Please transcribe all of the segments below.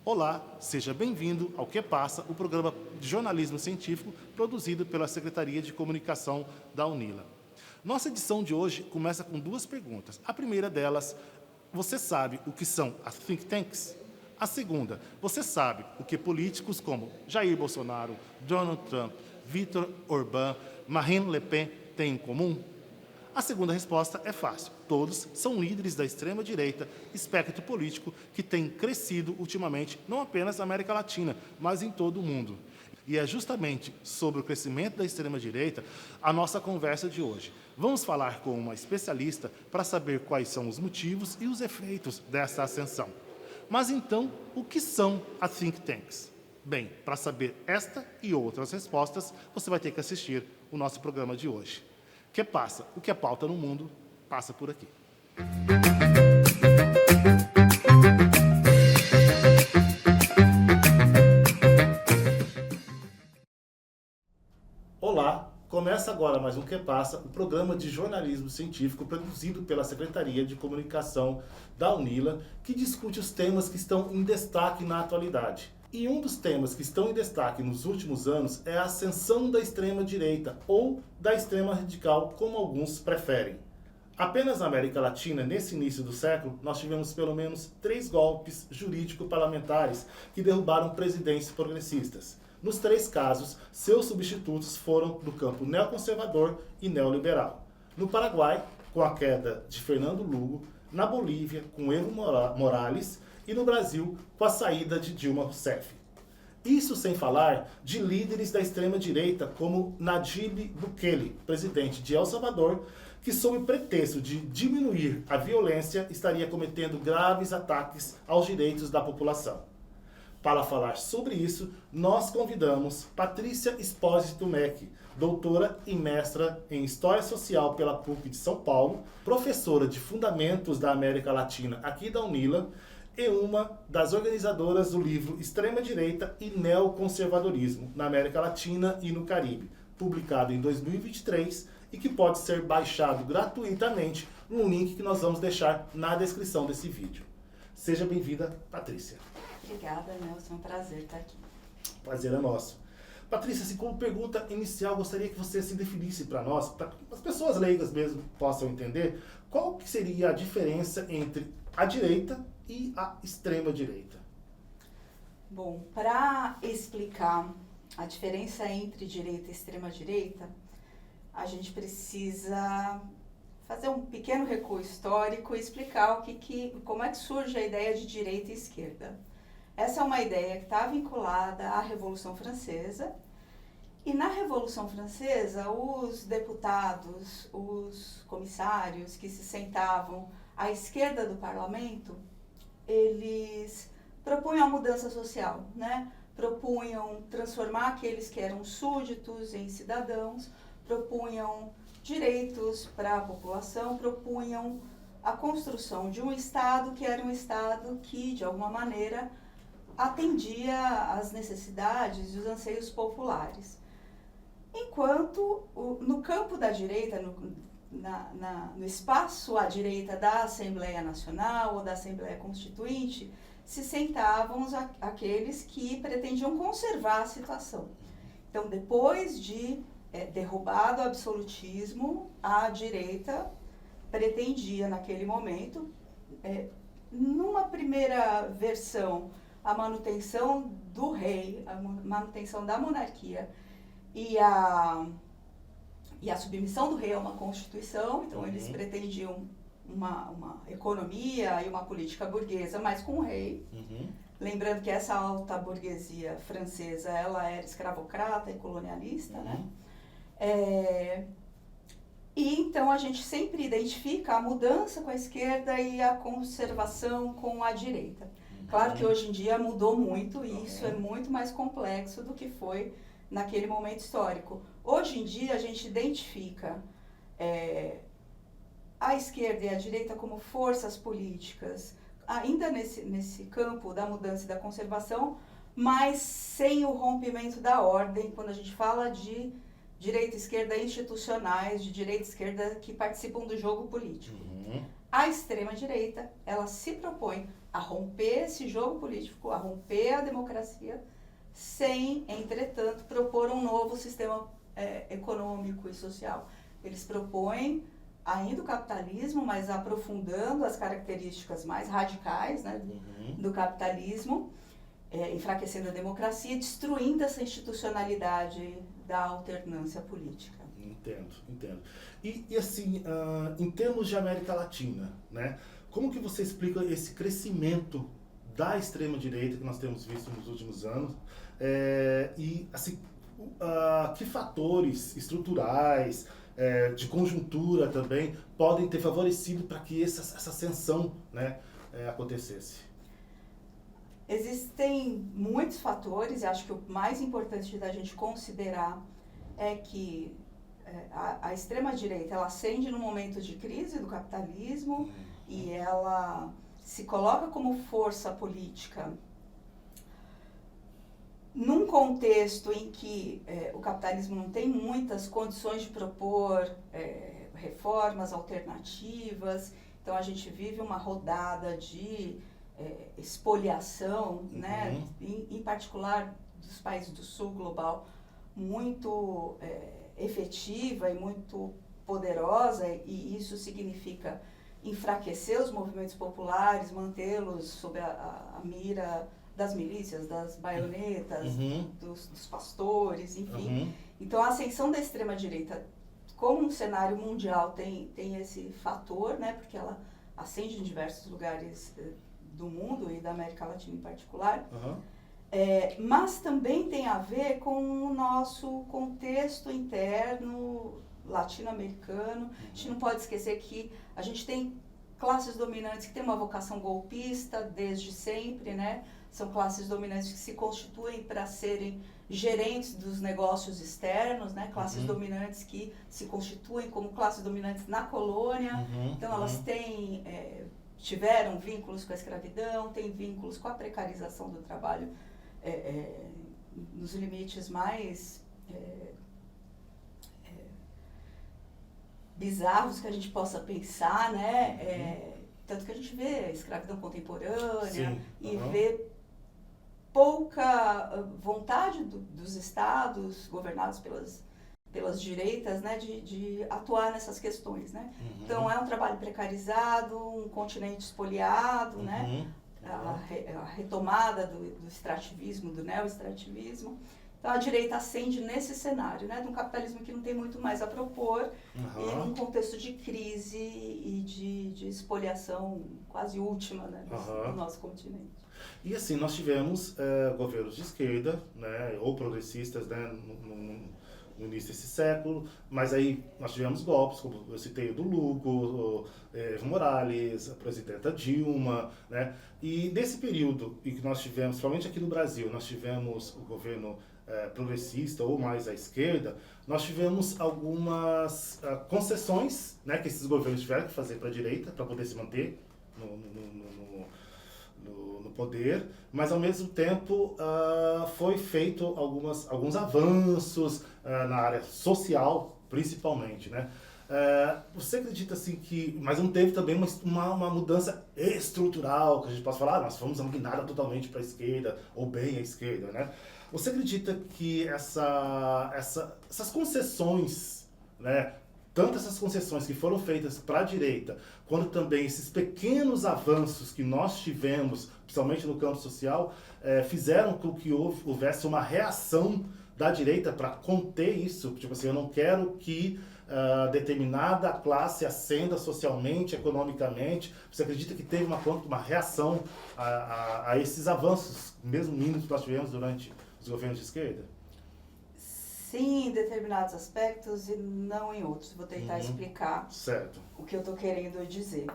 Olá, seja bem-vindo ao Que Passa, o programa de jornalismo científico produzido pela Secretaria de Comunicação da UNILA. Nossa edição de hoje começa com duas perguntas. A primeira delas, você sabe o que são as think tanks? A segunda, você sabe o que políticos como Jair Bolsonaro, Donald Trump, Viktor Orbán, Marine Le Pen têm em comum? A segunda resposta é fácil. Todos são líderes da extrema-direita, espectro político que tem crescido ultimamente, não apenas na América Latina, mas em todo o mundo. E é justamente sobre o crescimento da extrema-direita a nossa conversa de hoje. Vamos falar com uma especialista para saber quais são os motivos e os efeitos dessa ascensão. Mas então, o que são as think tanks? Bem, para saber esta e outras respostas, você vai ter que assistir o nosso programa de hoje. Que passa? O que é pauta no mundo, passa por aqui. Olá, começa agora mais um Que Passa, o programa de jornalismo científico produzido pela Secretaria de Comunicação da UNILA, que discute os temas que estão em destaque na atualidade. E um dos temas que estão em destaque nos últimos anos é a ascensão da extrema-direita, ou da extrema radical, como alguns preferem. Apenas na América Latina, nesse início do século, nós tivemos pelo menos 3 golpes jurídico-parlamentares que derrubaram presidentes progressistas. Nos 3 casos, seus substitutos foram do campo neoconservador e neoliberal. No Paraguai, com a queda de Fernando Lugo, na Bolívia, com Evo Morales, e no Brasil, com a saída de Dilma Rousseff. Isso sem falar de líderes da extrema-direita como Nayib Bukele, presidente de El Salvador, que sob pretexto de diminuir a violência, estaria cometendo graves ataques aos direitos da população. Para falar sobre isso, nós convidamos Patrícia Espósito Mech, doutora e mestra em História Social pela PUC de São Paulo, professora de Fundamentos da América Latina aqui da UNILA, e uma das organizadoras do livro Extrema-Direita e Neoconservadorismo na América Latina e no Caribe, publicado em 2023 e que pode ser baixado gratuitamente no link que nós vamos deixar na descrição desse vídeo. Seja bem-vinda, Patrícia. Obrigada, Nelson. É um prazer estar aqui. Prazer é nosso. Patrícia, assim, como pergunta inicial, gostaria que você se definisse para nós, para que as pessoas leigas mesmo possam entender, qual que seria a diferença entre a direita e a extrema-direita? Bom, para explicar a diferença entre direita e extrema-direita, a gente precisa fazer um pequeno recuo histórico e explicar como é que surge a ideia de direita e esquerda. Essa é uma ideia que está vinculada à Revolução Francesa. E na Revolução Francesa, os deputados, os comissários que se sentavam à esquerda do parlamento, eles propunham a mudança social, né? Propunham transformar aqueles que eram súditos em cidadãos, propunham direitos para a população, propunham a construção de um Estado que era um Estado que, de alguma maneira, atendia às necessidades e os anseios populares. Enquanto no campo da direita, no espaço à direita da Assembleia Nacional ou da Assembleia Constituinte, se sentavam aqueles que pretendiam conservar a situação. Então, depois de derrubado o absolutismo, a direita pretendia, naquele momento, numa primeira versão, a manutenção do rei, a manutenção da monarquia e a submissão do rei a uma constituição. Então, eles pretendiam uma economia e uma política burguesa, mas com o rei. Lembrando que essa alta burguesia francesa, ela era escravocrata e colonialista, né? E então a gente sempre identifica a mudança com a esquerda e a conservação com a direita. Claro que hoje em dia mudou muito e isso é muito mais complexo do que foi naquele momento histórico. Hoje em dia a gente identifica a esquerda e a direita como forças políticas, ainda nesse campo da mudança e da conservação, mas sem o rompimento da ordem, quando a gente fala de direita e esquerda institucionais, de direita e esquerda que participam do jogo político. A extrema-direita, ela se propõe a romper esse jogo político, a romper a democracia, sem, entretanto, propor um novo sistema econômico e social. Eles propõem ainda o capitalismo, mas aprofundando as características mais radicais, né, do capitalismo, enfraquecendo a democracia, destruindo essa institucionalidade da alternância política. Entendo. E assim, em termos de América Latina, né, como que você explica esse crescimento da extrema-direita que nós temos visto nos últimos anos? E assim, que fatores estruturais, de conjuntura também, podem ter favorecido para que essa ascensão, né, acontecesse? Existem muitos fatores, e acho que o mais importante da gente considerar é que a extrema-direita, ela ascende no momento de crise do capitalismo e ela se coloca como força política num contexto em que o capitalismo não tem muitas condições de propor reformas alternativas, então a gente vive uma rodada de expoliação, né, em particular dos países do sul global, muito efetiva e muito poderosa, e isso significa enfraquecer os movimentos populares, mantê-los sob a mira das milícias, das baionetas, dos pastores, enfim. Então a ascensão da extrema-direita, como um cenário mundial, tem esse fator, né, porque ela ascende em diversos lugares do mundo e da América Latina em particular, mas também tem a ver com o nosso contexto interno latino-americano. A gente não pode esquecer que a gente tem classes dominantes que têm uma vocação golpista desde sempre, né? São classes dominantes que se constituem para serem gerentes dos negócios externos, né? Classes dominantes que se constituem como classes dominantes na colônia. Então elas tiveram vínculos com a escravidão, têm vínculos com a precarização do trabalho nos limites mais bizarros que a gente possa pensar, né? Tanto que a gente vê a escravidão contemporânea e vê pouca vontade dos estados governados pelas direitas, né, de atuar nessas questões, né? Então é um trabalho precarizado, um continente espoliado, né? A retomada do extrativismo, do neo-extrativismo. Então a direita ascende nesse cenário, né, de um capitalismo que não tem muito mais a propor e num contexto de crise e de expoliação quase última, né, do nosso continente. E assim, nós tivemos governos de esquerda, né, ou progressistas, né, no início desse século, mas aí nós tivemos golpes, como eu citei, o do Lugo, Evo Morales, a presidenta Dilma, né, e nesse período em que nós tivemos, principalmente aqui no Brasil, nós tivemos o governo progressista ou mais à esquerda, nós tivemos algumas concessões, né, que esses governos tiveram que fazer para a direita, para poder se manter no poder, mas ao mesmo tempo foi feito alguns avanços na área social, principalmente, né? Você acredita assim que, mas não teve também uma mudança estrutural, que a gente possa falar, nós fomos uma guinada totalmente para a esquerda, ou bem à esquerda, né? Você acredita que essas concessões, né, tanto essas concessões que foram feitas para a direita, quanto também esses pequenos avanços que nós tivemos, principalmente no campo social, fizeram com que houvesse uma reação da direita para conter isso? Tipo assim, eu não quero que determinada classe ascenda socialmente, economicamente. Você acredita que teve uma reação a esses avanços, mesmo mínimos que nós tivemos durante os governos de esquerda? Sim, em determinados aspectos e não em outros. Vou tentar explicar o que eu estou querendo dizer.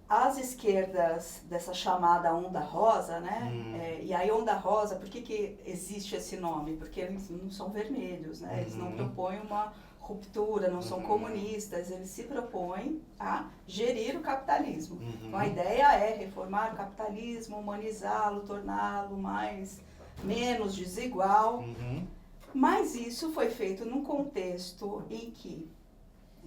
As esquerdas dessa chamada onda rosa, né? E aí onda rosa, por que existe esse nome? Porque eles não são vermelhos, né? Eles não propõem uma ruptura, não são comunistas, eles se propõem a gerir o capitalismo. Então a ideia é reformar o capitalismo, humanizá-lo, torná-lo menos desigual. Mas isso foi feito num contexto em que,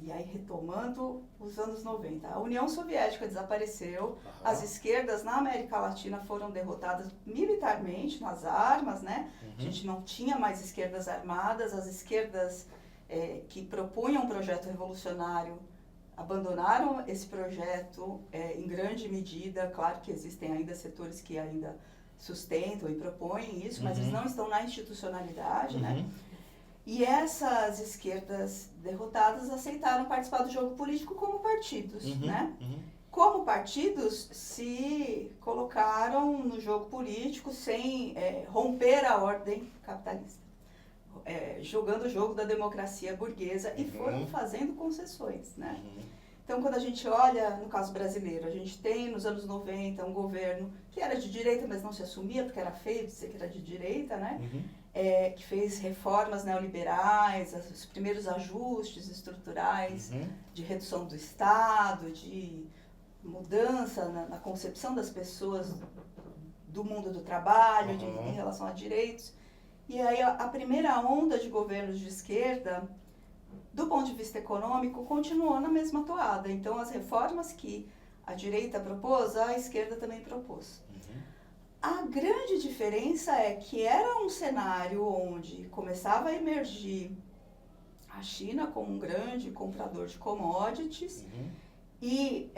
E aí, retomando os anos 90, a União Soviética desapareceu, as esquerdas na América Latina foram derrotadas militarmente nas armas, né? A gente não tinha mais esquerdas armadas, as esquerdas que propunham um projeto revolucionário abandonaram esse projeto em grande medida. Claro que existem ainda setores que ainda sustentam e propõem isso, mas eles não estão na institucionalidade, né? E essas esquerdas derrotadas aceitaram participar do jogo político como partidos, né? Como partidos, se colocaram no jogo político sem romper a ordem capitalista, jogando o jogo da democracia burguesa e foram fazendo concessões, né? Então, quando a gente olha, no caso brasileiro, a gente tem nos anos 90 um governo que era de direita, mas não se assumia porque era feio dizer que era de direita, né? Que fez reformas neoliberais, os primeiros ajustes estruturais de redução do Estado, de mudança na concepção das pessoas do mundo do trabalho, em relação a direitos. E aí a primeira onda de governos de esquerda, do ponto de vista econômico, continuou na mesma toada. Então, as reformas que a direita propôs, a esquerda também propôs. A grande diferença é que era um cenário onde começava a emergir a China como um grande comprador de commodities e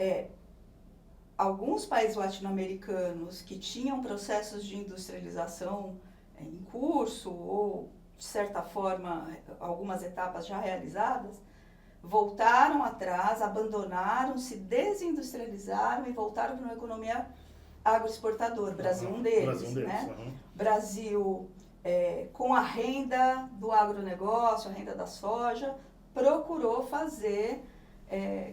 alguns países latino-americanos que tinham processos de industrialização em curso ou, de certa forma, algumas etapas já realizadas, voltaram atrás, abandonaram, se desindustrializaram e voltaram para uma economia agroexportador. Brasil um deles, né? Brasil, com a renda do agronegócio, a renda da soja, procurou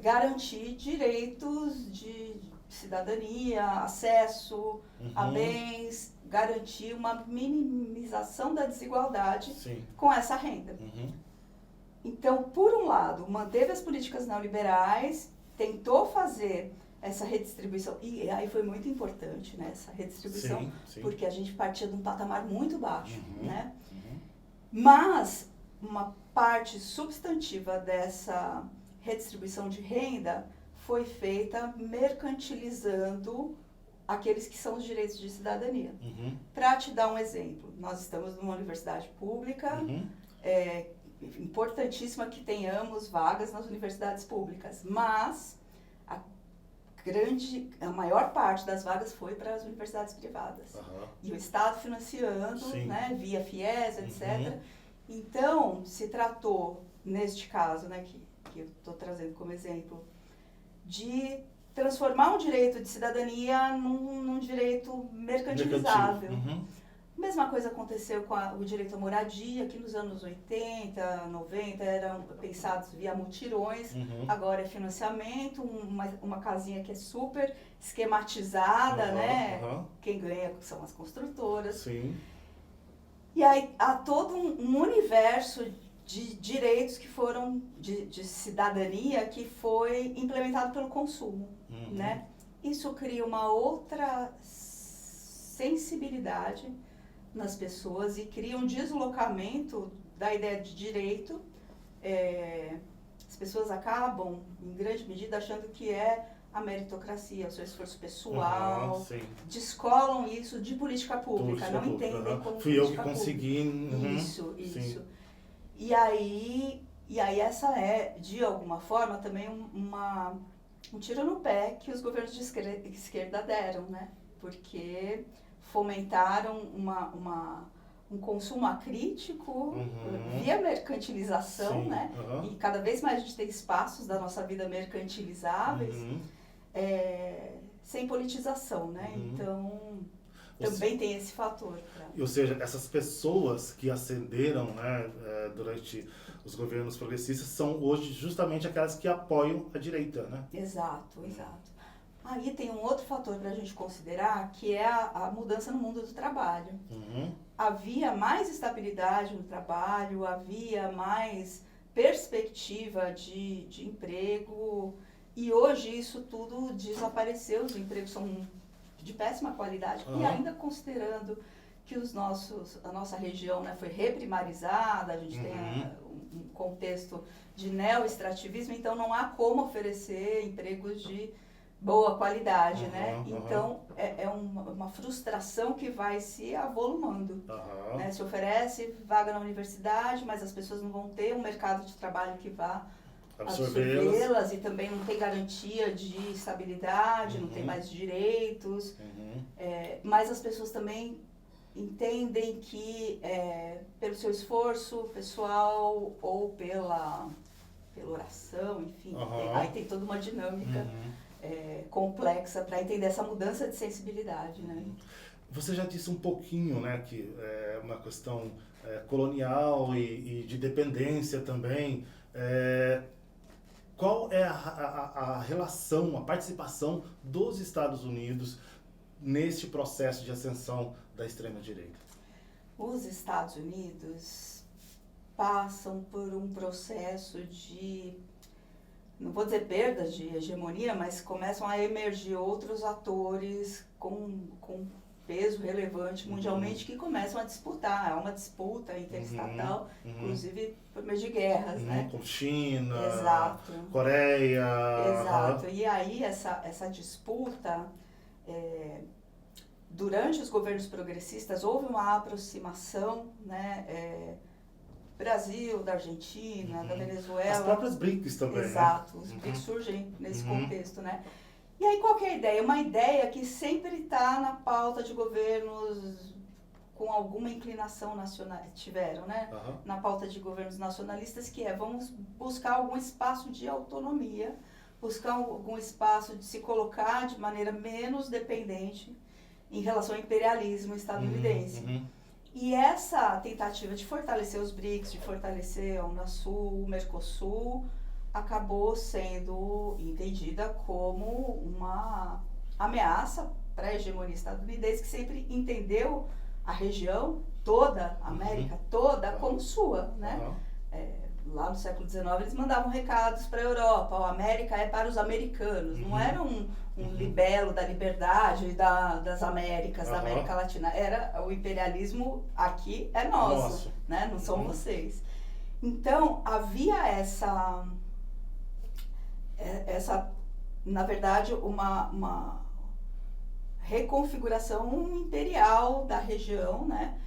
garantir direitos de cidadania, acesso a bens, garantir uma minimização da desigualdade com essa renda. Então, por um lado, manteve as políticas neoliberais, tentou fazer essa redistribuição, e aí foi muito importante, né, essa redistribuição, porque a gente partia de um patamar muito baixo, né? Mas uma parte substantiva dessa redistribuição de renda foi feita mercantilizando aqueles que são os direitos de cidadania. Para te dar um exemplo, nós estamos numa universidade pública, importantíssima que tenhamos vagas nas universidades públicas, mas a maior parte das vagas foi para as universidades privadas. E o Estado financiando, né, via FIES, etc. Então, se tratou, neste caso, né, que eu estou trazendo como exemplo, de transformar um direito de cidadania num direito mercantilizável. Mesma coisa aconteceu com o direito à moradia, que nos anos 80, 90 eram pensados via mutirões, agora é financiamento, uma casinha que é super esquematizada, né? Quem ganha são as construtoras. E aí há todo um universo de direitos que foram, de cidadania, que foi implementado pelo consumo, né? Isso cria uma outra sensibilidade nas pessoas e cria um deslocamento da ideia de direito. As pessoas acabam, em grande medida, achando que é a meritocracia, o seu esforço pessoal, descolam isso de política pública, não entendem como fui eu que consegui. Isso. E aí essa é, de alguma forma, também um tiro no pé que os governos de esquerda deram, né? Porque fomentaram um consumo acrítico via mercantilização, né? E cada vez mais a gente tem espaços da nossa vida mercantilizáveis, sem politização, né? Então, também tem esse fator. Ou seja, essas pessoas que ascenderam, né, durante os governos progressistas são hoje justamente aquelas que apoiam a direita, né? Exato. Aí tem um outro fator para a gente considerar, que é a mudança no mundo do trabalho. Havia mais estabilidade no trabalho, havia mais perspectiva de emprego, e hoje isso tudo desapareceu, os empregos são de péssima qualidade, e ainda considerando que a nossa região, né, foi reprimarizada, a gente tem um contexto de neoextrativismo, então não há como oferecer empregos de boa qualidade, né? Então, é uma frustração que vai se avolumando. Né? Se oferece vaga na universidade, mas as pessoas não vão ter um mercado de trabalho que vá absorvê-las e também não tem garantia de estabilidade, não tem mais direitos. Mas as pessoas também entendem que pelo seu esforço pessoal ou pela oração, enfim, aí tem toda uma dinâmica complexa para entender essa mudança de sensibilidade, né? Você já disse um pouquinho, né, que é uma questão colonial e de dependência também. Qual é a relação, a participação dos Estados Unidos neste processo de ascensão da extrema-direita? Os Estados Unidos passam por um processo de, não vou dizer perdas de hegemonia, mas começam a emergir outros atores com peso relevante mundialmente que começam a disputar. Há uma disputa interestatal, inclusive por meio de guerras, né? Com China, Exato. Coreia. Exato. E aí essa disputa, durante os governos progressistas, houve uma aproximação, né? Brasil, da Argentina, da Venezuela. As próprias BRICS também. Exato. Né? Os BRICS surgem nesse contexto, né? E aí qual que é a ideia? Uma ideia que sempre está na pauta de governos com alguma inclinação nacional, tiveram, né? Na pauta de governos nacionalistas, que vamos buscar algum espaço de autonomia, buscar algum espaço de se colocar de maneira menos dependente em relação ao imperialismo estadunidense. E essa tentativa de fortalecer os BRICS, de fortalecer a Unasul, o Mercosul, acabou sendo entendida como uma ameaça para a hegemonia estadunidense, que sempre entendeu a região toda, a América toda, como sua, né? Lá no século XIX eles mandavam recados para a Europa, a América é para os americanos, não era um libelo da liberdade das Américas, da América Latina, era o imperialismo aqui é nosso. Né? Não são vocês. Então havia essa, na verdade, uma reconfiguração imperial da região, né?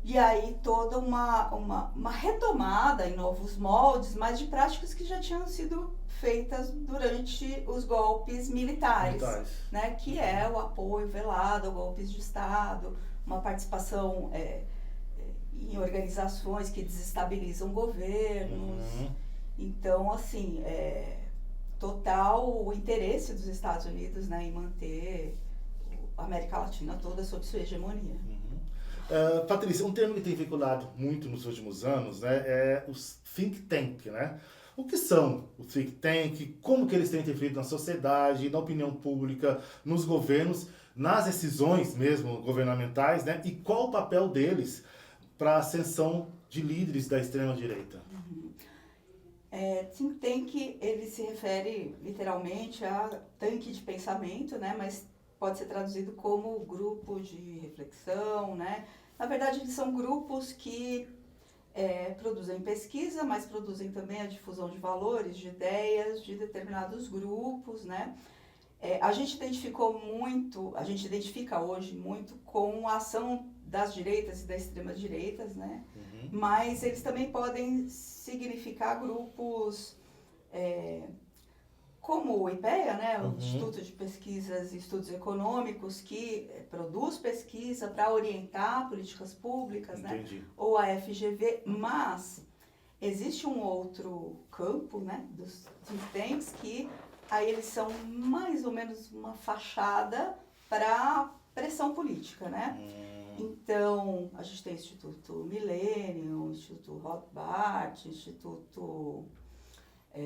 E aí toda uma retomada em novos moldes, mas de práticas que já tinham sido feitas durante os golpes militares. Né? Que é o apoio velado a golpes de Estado, uma participação em organizações que desestabilizam governos. Então, assim, total o interesse dos Estados Unidos, né, em manter a América Latina toda sob sua hegemonia. Patrícia, um termo que tem veiculado muito nos últimos anos, né, é os think tank, né? O que são os think tank, como que eles têm interferido na sociedade, na opinião pública, nos governos, nas decisões mesmo governamentais, né? E qual o papel deles para a ascensão de líderes da extrema-direita? Think tank, ele se refere literalmente a tanque de pensamento, né? Mas pode ser traduzido como grupo de reflexão, né? Na verdade, eles são grupos que produzem pesquisa, mas produzem também a difusão de valores, de ideias de determinados grupos, né? A gente identifica hoje muito com a ação das direitas e das extremas-direitas, né? Mas eles também podem significar grupos como o IPEA, né, o Instituto de Pesquisas e Estudos Econômicos, que produz pesquisa para orientar políticas públicas, né, ou a FGV, mas existe um outro campo, né, dos think tanks, que aí eles são mais ou menos uma fachada para pressão política, né? Então, a gente tem o Instituto Millennium, o Instituto Rothbard, Instituto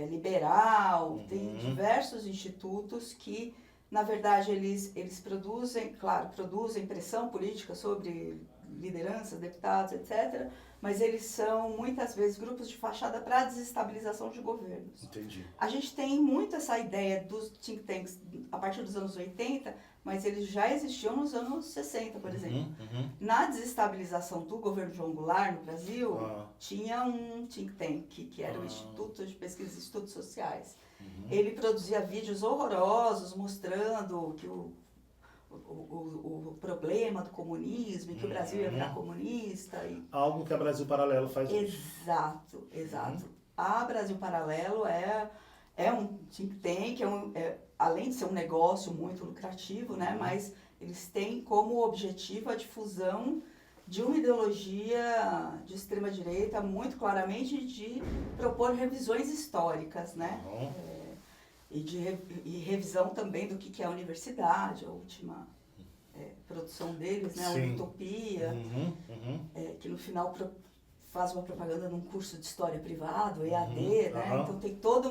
Liberal, tem diversos institutos que, na verdade, eles produzem pressão política sobre lideranças, deputados, etc., mas eles são, muitas vezes, grupos de fachada para a desestabilização de governos. Entendi. A gente tem muito essa ideia dos think tanks, a partir dos anos 80, mas eles já existiam nos anos 60, por exemplo. Na desestabilização do governo João Goulart no Brasil, tinha um think tank, que era o Instituto de Pesquisas e Estudos Sociais. Ele produzia vídeos horrorosos mostrando que o problema do comunismo, e que o Brasil ia virar comunista. Algo que a Brasil Paralelo faz hoje. Exato. A Brasil Paralelo é um think tank, além de ser um negócio muito lucrativo, né, mas eles têm como objetivo a difusão de uma ideologia de extrema-direita muito claramente de propor revisões históricas, né? E revisão também do que é a universidade, a última produção deles, né? A Utopia, que no final faz uma propaganda num curso de história privado, EAD, né? Então tem toda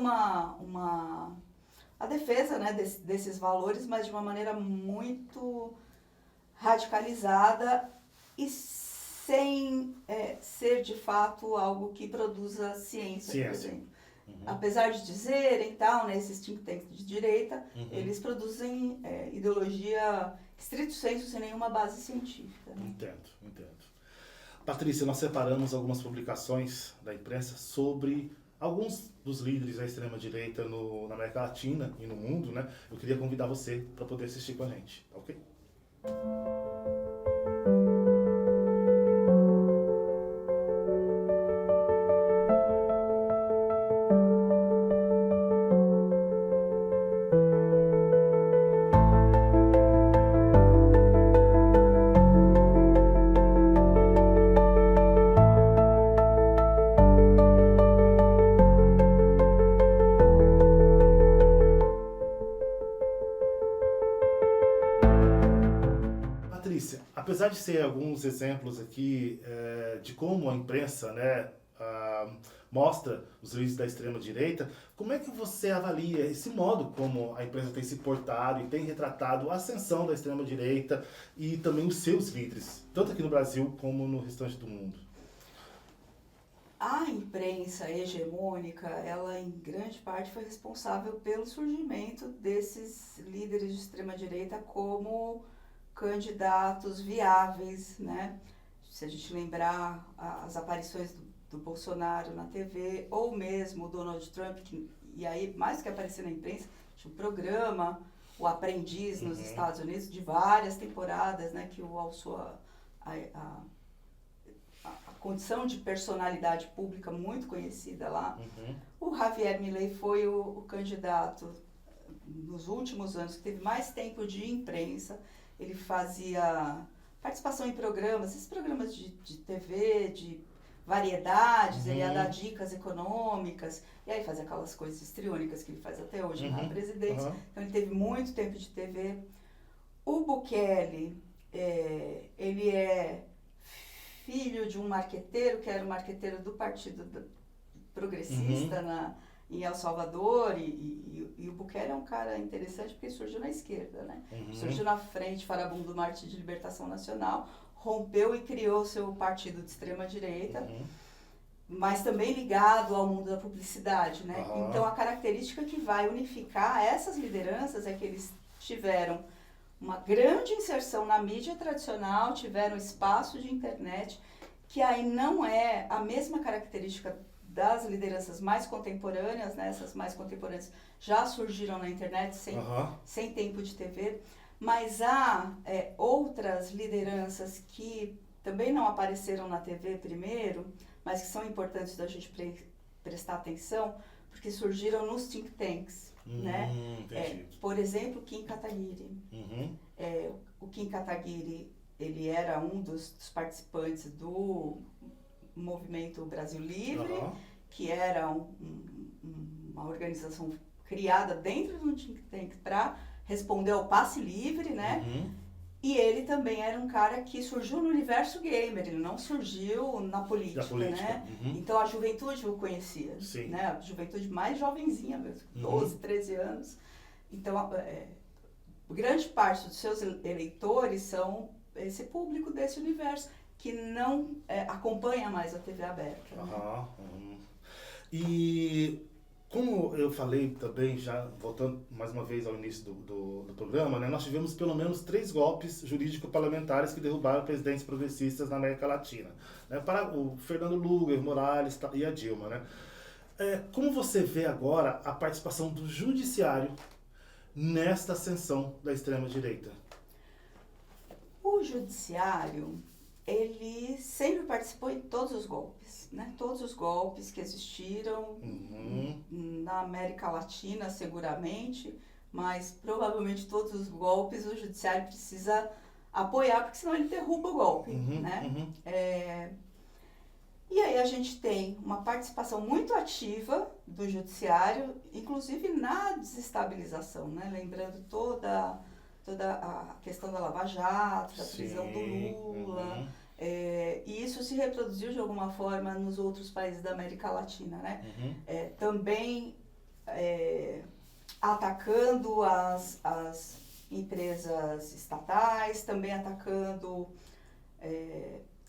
a defesa, né, desses valores, mas de uma maneira muito radicalizada e sem ser de fato algo que produza ciência. Por exemplo. Apesar de dizerem tal, né, esses think tanks de direita, eles produzem ideologia estrito sensu, sem nenhuma base científica. Né? Entendo. Patrícia, nós separamos algumas publicações da imprensa sobre alguns dos líderes da extrema-direita na América Latina e no mundo, né? Eu queria convidar você para poder assistir com a gente, tá ok? Apesar de ser alguns exemplos aqui de como a imprensa, né, mostra os líderes da extrema-direita, como é que você avalia esse modo como a imprensa tem se portado e tem retratado a ascensão da extrema-direita e também os seus líderes, tanto aqui no Brasil como no restante do mundo? A imprensa hegemônica, ela em grande parte foi responsável pelo surgimento desses líderes de extrema-direita como candidatos viáveis, né? Se a gente lembrar as aparições do Bolsonaro na TV, ou mesmo o Donald Trump, e aí, mais que aparecer na imprensa, tinha um programa, O Aprendiz, nos Estados Unidos, de várias temporadas, né, que o alçou a condição de personalidade pública muito conhecida lá. O Javier Milei foi o candidato, nos últimos anos, que teve mais tempo de imprensa. Ele fazia participação em programas, esses programas de TV, de variedades, ele ia dar dicas econômicas, e aí fazia aquelas coisas histriônicas que ele faz até hoje na presidência. Então ele teve muito tempo de TV. O Bukele, ele é filho de um marqueteiro, que era o marqueteiro do Partido Progressista em El Salvador, e o Bukele é um cara interessante porque surgiu na esquerda, né? Surgiu na frente Farabundo do Partido de Libertação Nacional, rompeu e criou seu partido de extrema-direita, mas também ligado ao mundo da publicidade, né? Então a característica que vai unificar essas lideranças é que eles tiveram uma grande inserção na mídia tradicional, tiveram espaço de internet, que aí não é a mesma característica das lideranças mais contemporâneas, né? Essas mais contemporâneas já surgiram na internet sem tempo de TV, mas há outras lideranças que também não apareceram na TV primeiro, mas que são importantes da gente prestar atenção, porque surgiram nos think tanks, né? Por exemplo, Kim Kataguiri. O Kim Kataguiri, ele era um dos participantes do Movimento Brasil Livre, que era uma organização criada dentro do think tank para responder ao passe livre, né? E ele também era um cara que surgiu no universo gamer, ele não surgiu na política, né? Então a juventude o conhecia, né? A juventude mais jovenzinha mesmo, 12, 13 anos. Então, grande parte dos seus eleitores são esse público desse universo, que não acompanha mais a TV aberta. Né? E Como eu falei também, já voltando mais uma vez ao início do programa, né, nós tivemos pelo menos 3 golpes jurídico-parlamentares que derrubaram presidentes progressistas na América Latina. Né, para o Fernando Lugo, Evo Morales e a Dilma. Né? Como você vê agora a participação do judiciário nesta ascensão da extrema-direita? O judiciário, ele sempre participou em todos os golpes, né? Todos os golpes que existiram na América Latina, seguramente, mas provavelmente todos os golpes o judiciário precisa apoiar, porque senão ele derruba o golpe, né? E aí a gente tem uma participação muito ativa do judiciário, inclusive na desestabilização, né? Lembrando toda a questão da Lava Jato, da prisão do Lula, e isso se reproduziu de alguma forma nos outros países da América Latina, né? Também atacando as empresas estatais, também atacando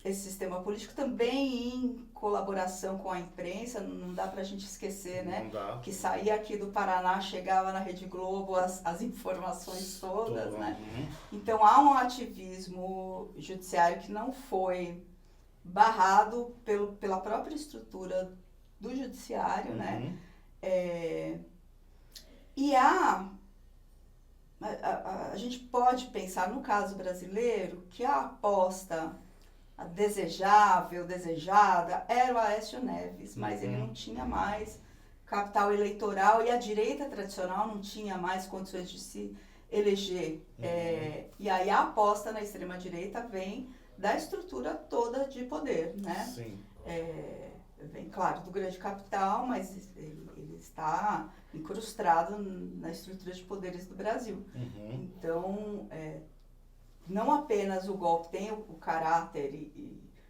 esse sistema político, também em colaboração com a imprensa. Não dá pra gente esquecer, né? Que saía aqui do Paraná, chegava na Rede Globo as informações todas, né? Então há um ativismo judiciário que não foi barrado pela própria estrutura do judiciário, né? E a gente pode pensar, no caso brasileiro, que a aposta desejada, era o Aécio Neves, mas ele não tinha mais capital eleitoral e a direita tradicional não tinha mais condições de se eleger. E aí a aposta na extrema-direita vem da estrutura toda de poder, né? Sim. Vem, claro, do grande capital, mas ele está incrustado na estrutura de poderes do Brasil. Então, não apenas o golpe tem o caráter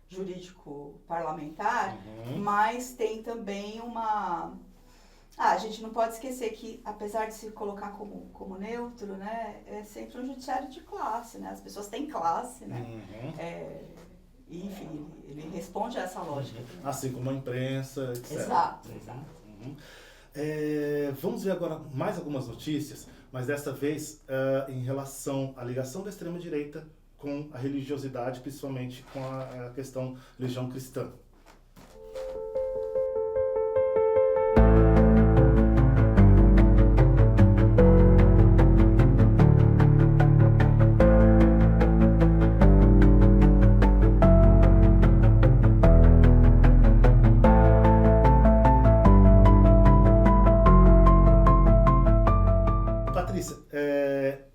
jurídico parlamentar, mas tem também a gente não pode esquecer que, apesar de se colocar como neutro, né, é sempre um judiciário de classe, né? As pessoas têm classe, né? Enfim, ele responde a essa lógica. Assim como a imprensa, etc. Exato. Vamos ver agora mais algumas notícias, mas dessa vez em relação à ligação da extrema-direita com a religiosidade, principalmente com a questão religião cristã.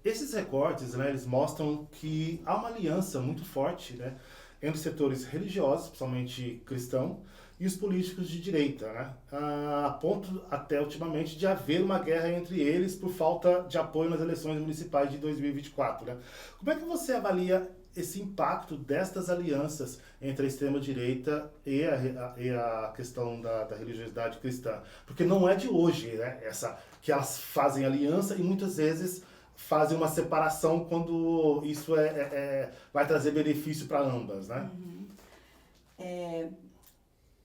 Esses recortes, né, eles mostram que há uma aliança muito forte, né, entre os setores religiosos, principalmente cristão, e os políticos de direita, né, a ponto até ultimamente de haver uma guerra entre eles por falta de apoio nas eleições municipais de 2024. Né? Como é que você avalia esse impacto destas alianças entre a extrema-direita e a questão da religiosidade cristã? Porque não é de hoje, né, que elas fazem aliança e muitas vezes fazem uma separação quando isso vai trazer benefício para ambas, né?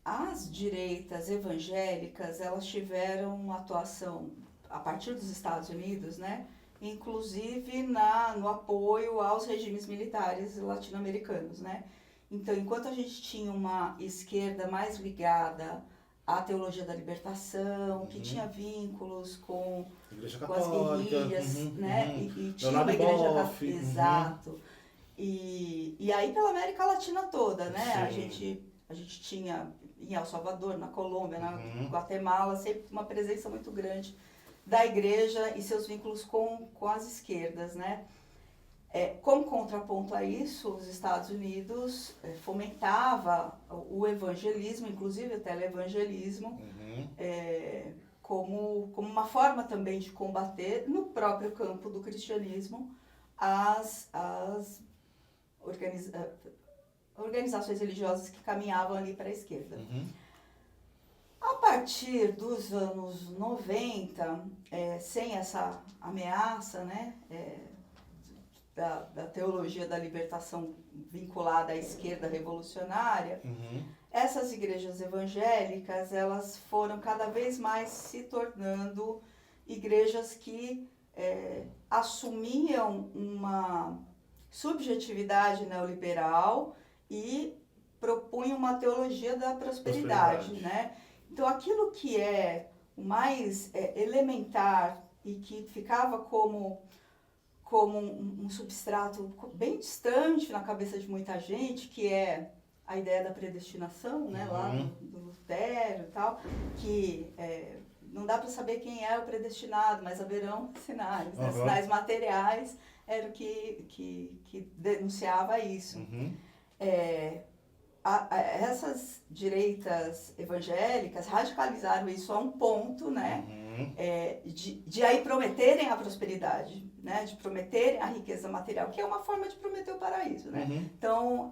As direitas evangélicas, elas tiveram uma atuação a partir dos Estados Unidos, né? Inclusive no apoio aos regimes militares latino-americanos, né? Então, enquanto a gente tinha uma esquerda mais ligada à teologia da libertação, que tinha vínculos com as guerrilhas, né? E tinha uma igreja católica. Exato. E aí pela América Latina toda, né? A gente tinha em El Salvador, na Colômbia, na Guatemala, sempre uma presença muito grande da igreja e seus vínculos com as esquerdas, né? Como contraponto a isso, os Estados Unidos fomentava o evangelismo, inclusive o televangelismo, como uma forma também de combater, no próprio campo do cristianismo, as organizações religiosas que caminhavam ali para a esquerda. A partir dos anos 90, sem essa ameaça, né, da teologia da libertação vinculada à esquerda revolucionária, essas igrejas evangélicas, elas foram cada vez mais se tornando igrejas que assumiam uma subjetividade neoliberal e propunham uma teologia da prosperidade, né? Então, aquilo que é o mais elementar e que ficava como um substrato bem distante na cabeça de muita gente, que é a ideia da predestinação, né, lá do Lutero e tal, que não dá para saber quem é o predestinado, mas haverão sinais, né? Sinais materiais era o que denunciava isso. Essas direitas evangélicas radicalizaram isso a um ponto, né, de aí prometerem a prosperidade, né, de prometerem a riqueza material, que é uma forma de prometer o paraíso, né? Então,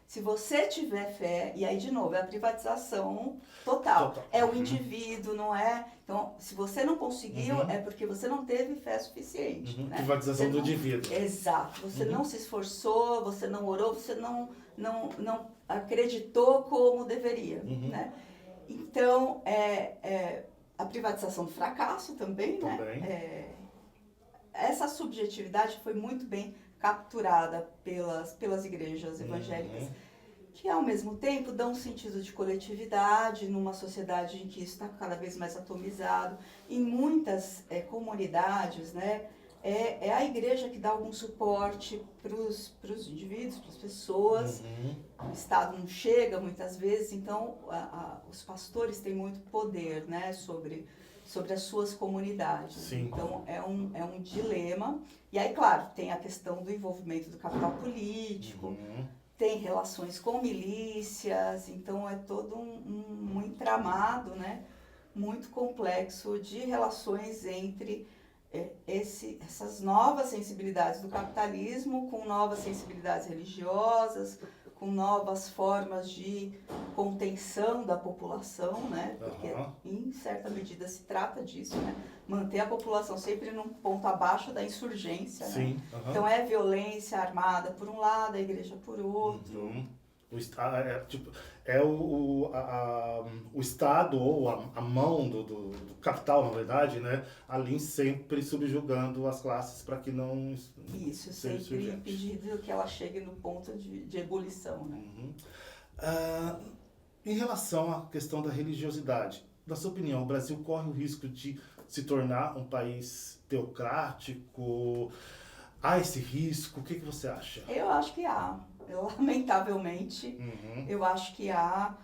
se você tiver fé, e aí de novo, é a privatização total. É o indivíduo, não é? Então, se você não conseguiu, é porque você não teve fé suficiente. Né? Privatização do indivíduo. Exato. Você não se esforçou, você não orou, você não acreditou como deveria, né? Então, a privatização do fracasso também, né? Essa subjetividade foi muito bem capturada pelas igrejas evangélicas, que ao mesmo tempo dão um sentido de coletividade numa sociedade em que isso está cada vez mais atomizado. Em muitas comunidades, né? É a igreja que dá algum suporte para os indivíduos, para as pessoas. O Estado não chega muitas vezes, então os pastores têm muito poder, né, sobre as suas comunidades. Sim. Então é um dilema. E aí, claro, tem a questão do envolvimento do capital político, tem relações com milícias, então é todo um entramado, né, muito complexo de relações entre essas novas sensibilidades do capitalismo com novas sensibilidades religiosas, com novas formas de contenção da população, né? Porque em certa medida se trata disso, né? Manter a população sempre num ponto abaixo da insurgência, Sim. né? Então é violência armada por um lado, a igreja por outro. O Estado, ou a mão do capital, na verdade, né, ali sempre subjugando as classes para que não... Isso, sempre impedindo que ela chegue no ponto de ebulição. Né? Em relação à questão da religiosidade, na sua opinião, o Brasil corre o risco de se tornar um país teocrático? Há esse risco? O que você acha? Eu acho que há. Lamentavelmente, eu acho que há.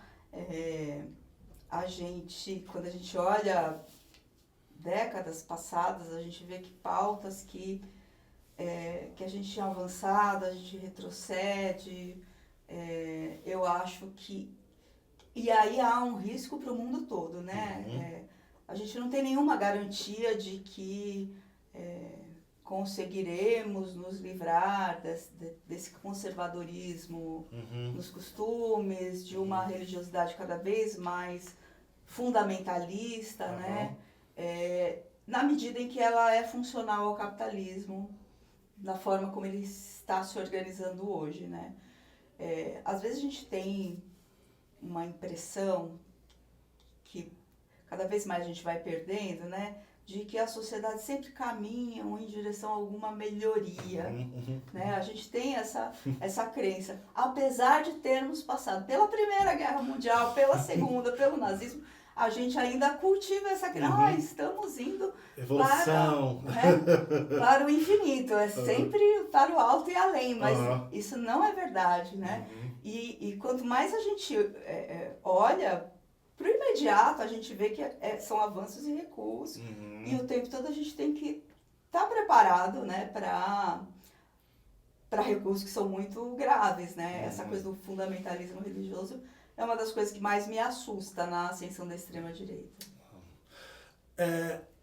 Quando a gente olha décadas passadas, a gente vê que pautas que a gente tinha avançado, a gente retrocede. Eu acho que... E aí há um risco para o mundo todo, né? A gente não tem nenhuma garantia de que... conseguiremos nos livrar desse conservadorismo nos costumes, de uma religiosidade cada vez mais fundamentalista, né? Na medida em que ela é funcional ao capitalismo, da forma como ele está se organizando hoje, né? Às vezes a gente tem uma impressão que cada vez mais a gente vai perdendo, né? De que a sociedade sempre caminha em direção a alguma melhoria, né? A gente tem essa crença, apesar de termos passado pela Primeira Guerra Mundial, pela Segunda, pelo nazismo, a gente ainda cultiva essa crença, estamos indo para o infinito, sempre para o alto e além, mas isso não é verdade, né? E quanto mais a gente olha para o imediato, a gente vê que são avanços e recuos, e o tempo todo a gente tem que estar preparado, né, para recursos que são muito graves, né? Essa coisa do fundamentalismo religioso é uma das coisas que mais me assusta na ascensão da extrema-direita.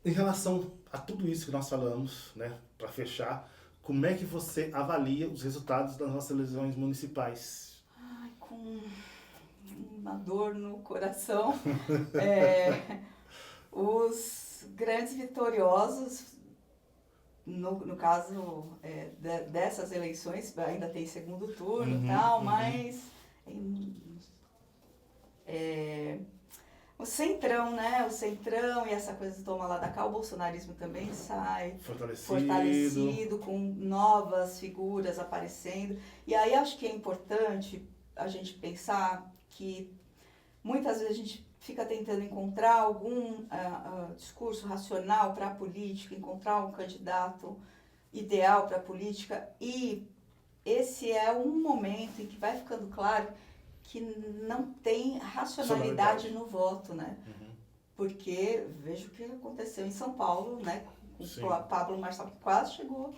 Em relação a tudo isso que nós falamos, né, para fechar, como é que você avalia os resultados das nossas eleições municipais? Com uma dor no coração. Os grandes vitoriosos no caso dessas eleições, ainda tem segundo turno e Uhum, tal, uhum. mas o centrão, né? O centrão e essa coisa do toma lá da cá, o bolsonarismo também sai fortalecido, com novas figuras aparecendo. E aí acho que é importante a gente pensar que muitas vezes a gente fica tentando encontrar algum discurso racional para a política, encontrar um candidato ideal para a política, e esse é um momento em que vai ficando claro que não tem racionalidade no voto, né? Uhum. Porque veja o que aconteceu em São Paulo, né? Sim. O Pablo Marçal, que quase chegou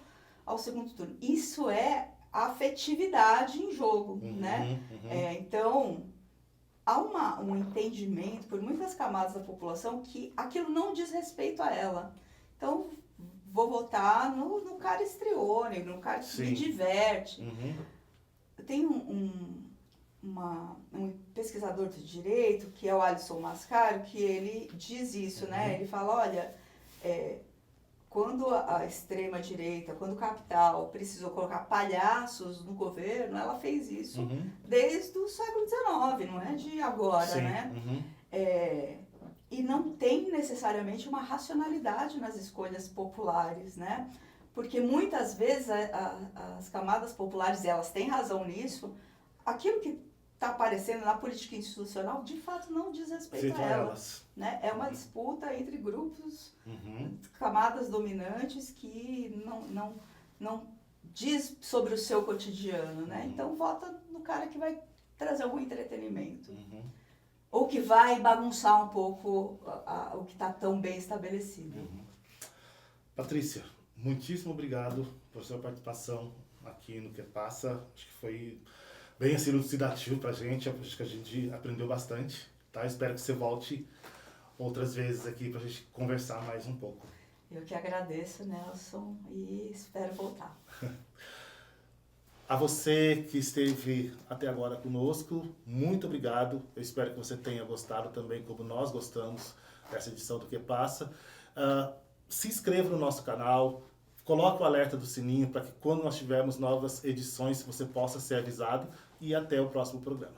ao segundo turno. Isso é afetividade em jogo, né? Uhum. Então, há um entendimento por muitas camadas da população que aquilo não diz respeito a ela. Então, vou votar no cara estriônico, no cara que me diverte. Uhum. Tem um pesquisador de direito, que é o Alisson Mascaro, que ele diz isso, né? Ele fala, olha, quando a extrema-direita, quando o capital precisou colocar palhaços no governo, ela fez isso desde o século XIX, não é de agora, Sim. né? E não tem necessariamente uma racionalidade nas escolhas populares, né? Porque muitas vezes as camadas populares, elas têm razão nisso, aquilo que está aparecendo na política institucional, de fato, não diz respeito a elas. Né? É uma disputa entre grupos, camadas dominantes que não diz sobre o seu cotidiano, né? Então, vota no cara que vai trazer algum entretenimento. Ou que vai bagunçar um pouco o que está tão bem estabelecido. Patrícia, muitíssimo obrigado por sua participação aqui no Que Passa. Acho que foi bem assim, elucidativo pra gente. Acho que a gente aprendeu bastante, tá? Espero que você volte outras vezes aqui pra gente conversar mais um pouco. Eu que agradeço, Nelson, e espero voltar. A você que esteve até agora conosco, muito obrigado. Eu espero que você tenha gostado também, como nós gostamos, dessa edição do Que Passa. Se inscreva no nosso canal, coloque o alerta do sininho para que quando nós tivermos novas edições você possa ser avisado, e até o próximo programa.